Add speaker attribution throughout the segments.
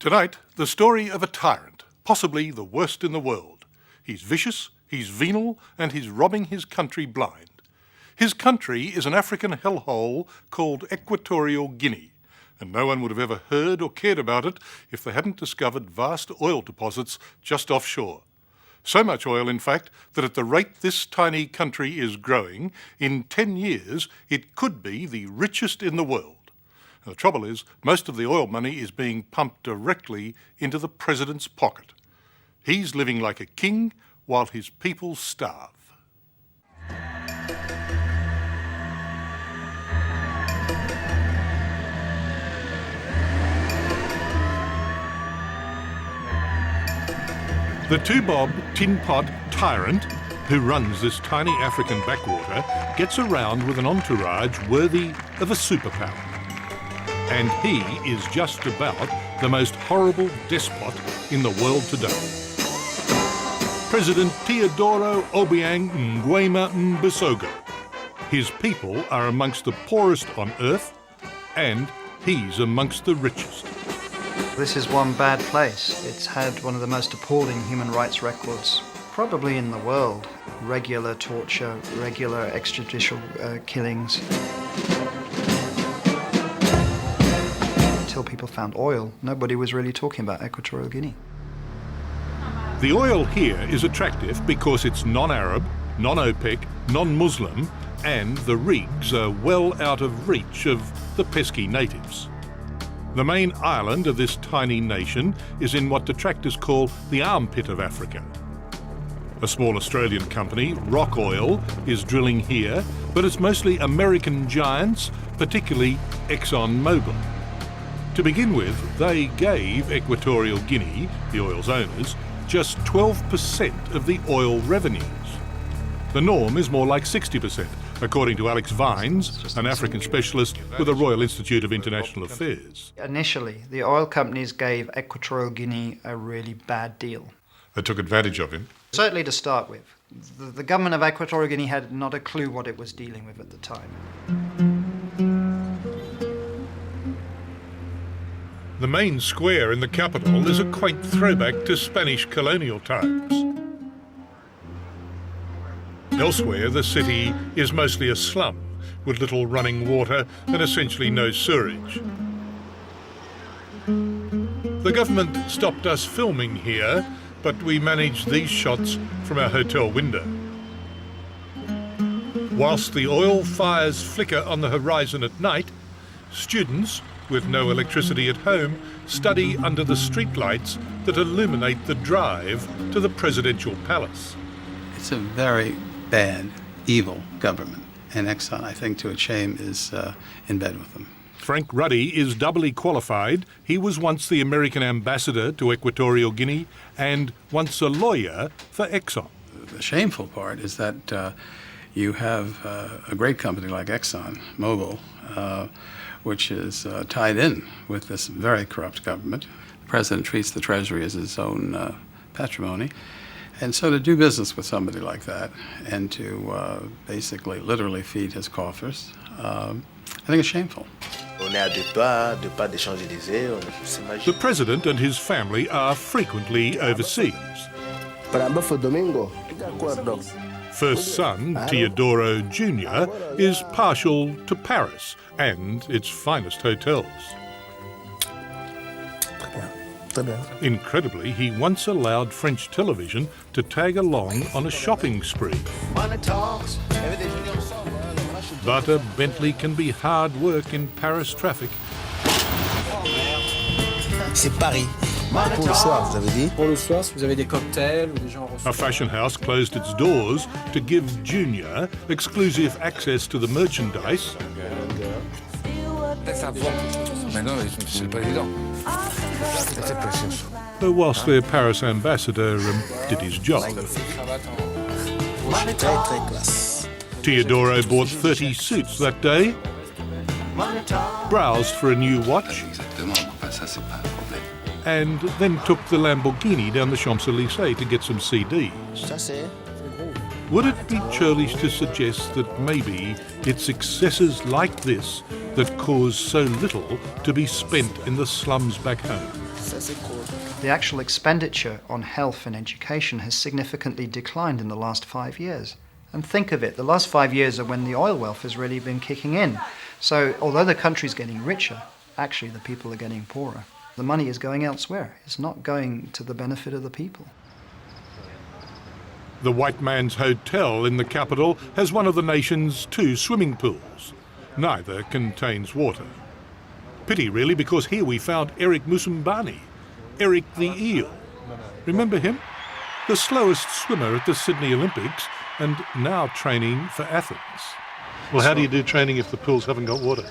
Speaker 1: Tonight, the story of a tyrant, possibly the worst in the world. He's vicious, he's venal, and he's robbing his country blind. His country is an African hellhole called Equatorial Guinea, and no one would have ever heard or cared about it if they hadn't discovered vast oil deposits just offshore. So much oil, in fact, that at the rate this tiny country is growing, in 10 years it could be the richest in the world. And the trouble is, most of the oil money is being pumped directly into the president's pocket. He's living like a king while his people starve. The two-bob, tin-pot tyrant who runs this tiny African backwater gets around with an entourage worthy of a superpower. And he is just about the most horrible despot in the world today. President Teodoro Obiang Nguema Mbisogo. His people are amongst the poorest on earth, and he's amongst the richest.
Speaker 2: This is one bad place. It's had one of the most appalling human rights records, probably in the world. Regular torture, regular extrajudicial killings. Until people found oil, nobody was really talking about Equatorial Guinea.
Speaker 1: The oil here is attractive because it's non-Arab, non-OPEC, non-Muslim, and the rigs are well out of reach of the pesky natives. The main island of this tiny nation is in what detractors call the armpit of Africa. A small Australian company, Rock Oil, is drilling here, but it's mostly American giants, particularly ExxonMobil. To begin with, they gave Equatorial Guinea, the oil's owners, just 12% of the oil revenues. The norm is more like 60%, according to Alex Vines, an African specialist with the Royal Institute of International Affairs.
Speaker 2: Initially, the oil companies gave Equatorial Guinea a really bad deal.
Speaker 1: They took advantage of him.
Speaker 2: Certainly to start with. The government of Equatorial Guinea had not a clue what it was dealing with at the time.
Speaker 1: The main square in the capital is a quaint throwback to Spanish colonial times. Elsewhere, the city is mostly a slum, with little running water and essentially no sewerage. The government stopped us filming here, but we managed these shots from our hotel window. Whilst the oil fires flicker on the horizon at night, students, with no electricity at home, study under the streetlights that illuminate the drive to the presidential palace.
Speaker 3: It's a very bad, evil government, and Exxon, I think, to its shame, is in bed with them.
Speaker 1: Frank Ruddy is doubly qualified. He was once the American ambassador to Equatorial Guinea and once a lawyer for Exxon.
Speaker 3: The shameful part is that you have a great company like ExxonMobil, which is tied in with this very corrupt government. The president treats the Treasury as his own patrimony. And so to do business with somebody like that and to basically literally feed his coffers, I think it's shameful.
Speaker 1: The president and his family are frequently overseas. First son, Teodoro Jr., is partial to Paris and its finest hotels. Incredibly, he once allowed French television to tag along on a shopping spree. But a Bentley can be hard work in Paris traffic.
Speaker 4: C'est Paris. Pour le soir, vous avez dit?
Speaker 5: Pour le soir, si vous avez des cocktails ou des gens reçus.
Speaker 1: A fashion house closed its doors to give Junior exclusive access to the merchandise. Whilst their Paris ambassador did his job. Teodoro bought 30 suits that day, browsed for a new watch, and then took the Lamborghini down the Champs-Élysées to get some CDs. Would it be churlish to suggest that maybe it's excesses like this that cause so little to be spent in the slums back home?
Speaker 2: The actual expenditure on health and education has significantly declined in the last 5 years. And think of it, the last 5 years are when the oil wealth has really been kicking in. So although the country's getting richer, actually the people are getting poorer. The money is going elsewhere. It's not going to the benefit of the people.
Speaker 1: The White Man's Hotel in the capital has one of the nation's 2 swimming pools. Neither contains water. Pity really, because here we found Eric Musumbani, Eric the Eel. Remember him? The slowest swimmer at the Sydney Olympics and now training for Athens. Well, how do you do training if the pools haven't got water?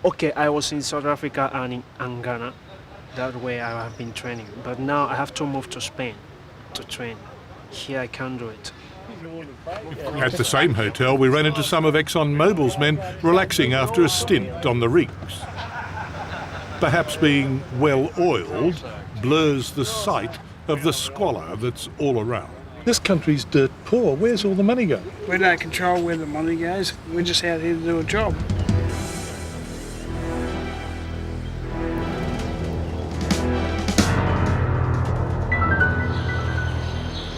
Speaker 6: Okay, I was in South Africa and in Ghana. That way I have been training. But now I have to move to Spain to train. Here I can't do it.
Speaker 1: At the same hotel, we ran into some of ExxonMobil's men relaxing after a stint on the rigs. Perhaps being well-oiled blurs the sight of the squalor that's all around. This country's dirt poor. Where's all the money going?
Speaker 7: We don't control where the money goes. We're just out here to do a job.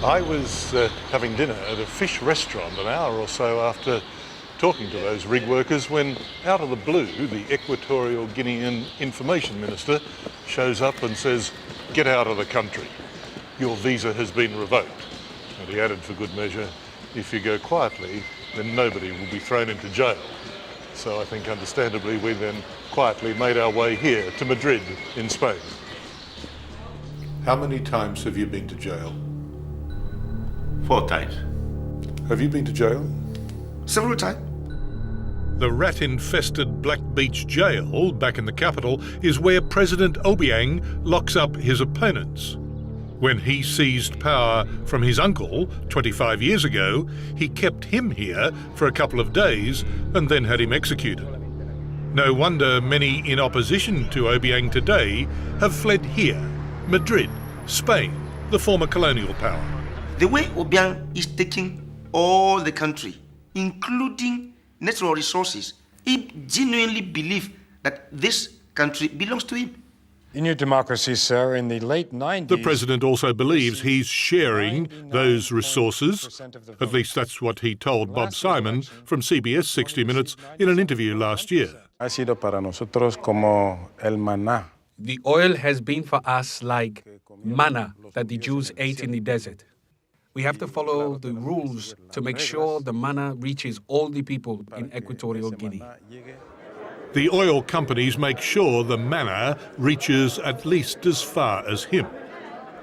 Speaker 1: I was having dinner at a fish restaurant an hour or so after talking to those rig workers when, out of the blue, the Equatorial Guinean Information Minister shows up and says, "Get out of the country. Your visa has been revoked." And he added for good measure, "If you go quietly, then nobody will be thrown into jail." So I think understandably we then quietly made our way here to Madrid in Spain. How many times have you been to jail?
Speaker 8: 4 times.
Speaker 1: Have you been to jail?
Speaker 8: Several times.
Speaker 1: The rat-infested Black Beach jail back in the capital is where President Obiang locks up his opponents. When he seized power from his uncle 25 years ago, he kept him here for a couple of days and then had him executed. No wonder many in opposition to Obiang today have fled here, Madrid, Spain, the former colonial power.
Speaker 8: The way Obiang is taking all the country, including natural resources, he genuinely believes that this country belongs to him.
Speaker 9: In your democracy, sir, in the late 90s...
Speaker 1: The president also believes he's sharing those resources. At least that's what he told Bob Simon from CBS 60 Minutes in an interview last year.
Speaker 9: Ha sido para nosotros como el maná.
Speaker 10: The oil has been for us like manna that the Jews ate in the desert. We have to follow the rules to make sure the manna reaches all the people in Equatorial Guinea.
Speaker 1: The oil companies make sure the manna reaches at least as far as him.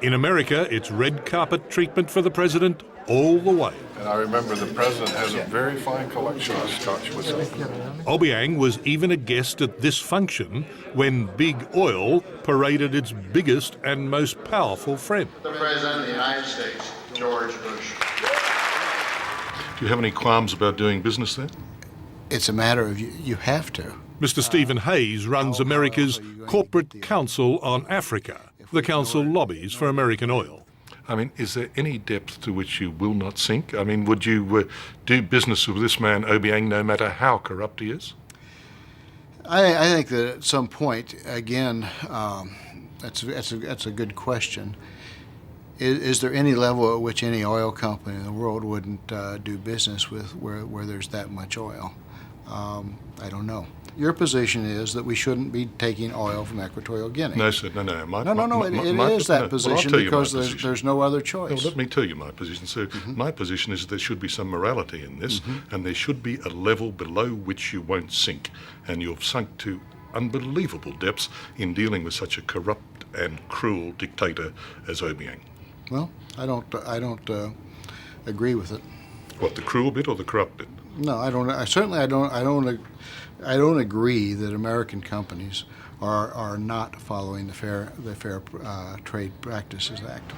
Speaker 1: In America, it's red carpet treatment for the president all the way.
Speaker 11: And I remember the president has a very fine collection of Scotch whiskey.
Speaker 1: Obiang was even a guest at this function when Big Oil paraded its biggest and most powerful friend.
Speaker 12: The President of the United States, George Bush.
Speaker 1: Do you have any qualms about doing business there?
Speaker 13: It's a matter of you have to.
Speaker 1: Mr. Stephen Hayes runs America's Corporate Council on Africa. The council lobbies for American oil. I mean, is there any depth to which you will not sink? I mean, would you do business with this man, Obiang, no matter how corrupt he is?
Speaker 13: I think that at some point, again, that's a good question. Is there any level at which any oil company in the world wouldn't do business with where there's that much oil? I don't know. Your position is that we shouldn't be taking oil from Equatorial Guinea.
Speaker 1: No, sir, no.
Speaker 13: It is that position because there's no other choice.
Speaker 1: Well, let me tell you my position, sir. My position is that there should be some morality in this, and there should be a level below which you won't sink. And you've sunk to unbelievable depths in dealing with such a corrupt and cruel dictator as Obiang.
Speaker 13: Well, I don't agree with it.
Speaker 1: What, the cruel bit or the corrupt bit?
Speaker 13: No, I don't. I don't agree that American companies are not following the Fair Trade Practices Act.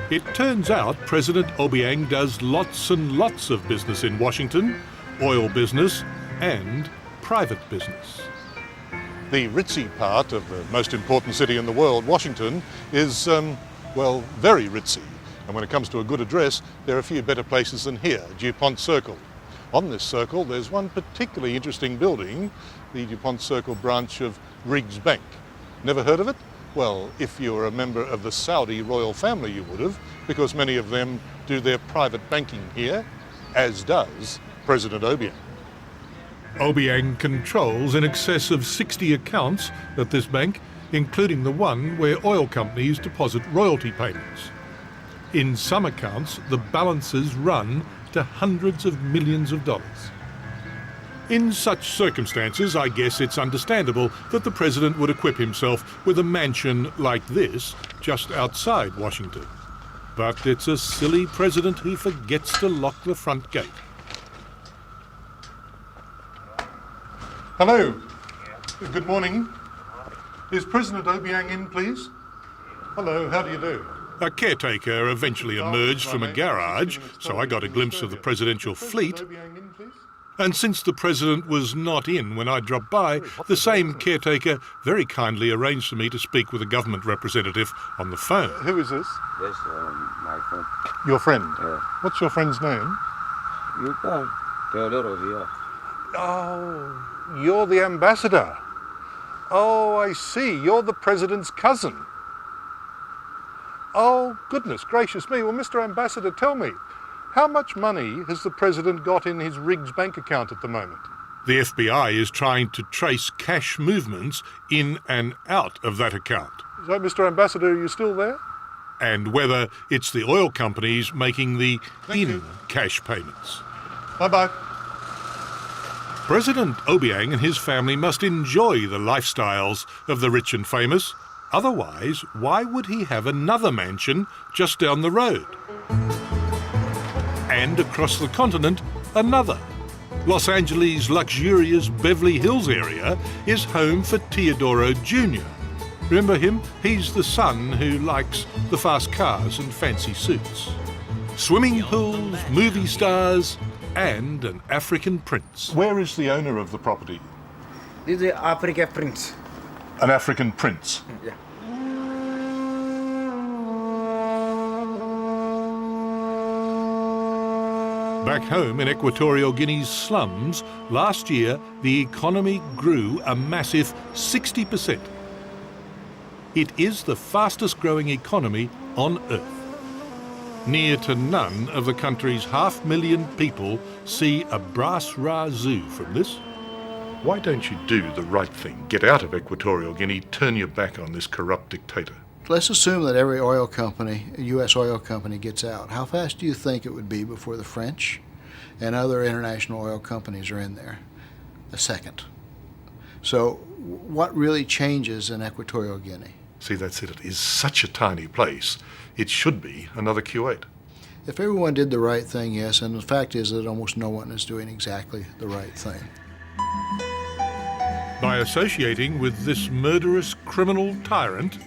Speaker 1: It turns out President Obiang does lots and lots of business in Washington, oil business and private business. The ritzy part of the most important city in the world, Washington, is, well, very ritzy. And when it comes to a good address, there are a few better places than here, DuPont Circle. On this circle, there's one particularly interesting building, the DuPont Circle branch of Riggs Bank. Never heard of it? Well, if you're a member of the Saudi royal family, you would have, because many of them do their private banking here, as does President Obiang. Obiang controls in excess of 60 accounts at this bank, including the one where oil companies deposit royalty payments. In some accounts, the balances run to hundreds of millions of dollars. In such circumstances, I guess it's understandable that the president would equip himself with a mansion like this just outside Washington. But it's a silly president who forgets to lock the front gate. Hello. Good morning. Is President Obiang in, please? Hello, how do you do? A caretaker eventually emerged from a garage, so I got a glimpse of the presidential fleet. And since the president was not in when I dropped by, the same caretaker very kindly arranged for me to speak with a government representative on the phone. Who is this?
Speaker 14: Yes, my friend.
Speaker 1: Your friend?
Speaker 14: Yeah.
Speaker 1: What's your friend's name?
Speaker 14: You can tell here.
Speaker 1: Oh, you're the ambassador. Oh, I see. You're the president's cousin. Oh, goodness gracious me. Well, Mr. Ambassador, tell me, how much money has the president got in his Riggs bank account at the moment? The FBI is trying to trace cash movements in and out of that account. So, Mr. Ambassador, are you still there? And whether it's the oil companies making the in-cash payments. Bye-bye. President Obiang and his family must enjoy the lifestyles of the rich and famous. Otherwise, why would he have another mansion just down the road? And across the continent, another. Los Angeles' luxurious Beverly Hills area is home for Teodoro Jr. Remember him? He's the son who likes the fast cars and fancy suits. Swimming pools, movie stars, and an African prince. Where is the owner of the property?
Speaker 5: This is the African prince.
Speaker 1: An African prince?
Speaker 5: Yeah.
Speaker 1: Back home in Equatorial Guinea's slums, last year the economy grew a massive 60%. It is the fastest growing economy on Earth. Near to none of the country's 500,000 people see a brass razoo from this. Why don't you do the right thing? Get out of Equatorial Guinea, turn your back on this corrupt dictator.
Speaker 13: Let's assume that every oil company, U.S. oil company, gets out. How fast do you think it would be before the French and other international oil companies are in there? A second. So what really changes in Equatorial Guinea?
Speaker 1: See, that's it. It is such a tiny place. It should be another Kuwait.
Speaker 13: If everyone did the right thing, yes, and the fact is that almost no one is doing exactly the right thing.
Speaker 1: By associating with this murderous criminal tyrant,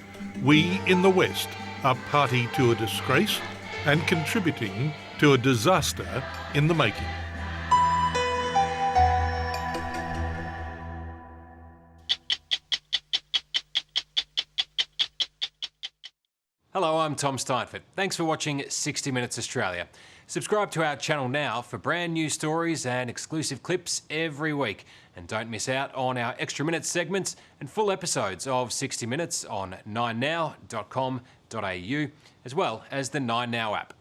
Speaker 1: we in the West are party to a disgrace and contributing to a disaster in the making.
Speaker 15: Hello, I'm Tom Steinfort. Thanks for watching 60 Minutes Australia. Subscribe to our channel now for brand new stories and exclusive clips every week. And don't miss out on our Extra Minutes segments and full episodes of 60 Minutes on 9now.com.au, as well as the 9Now app.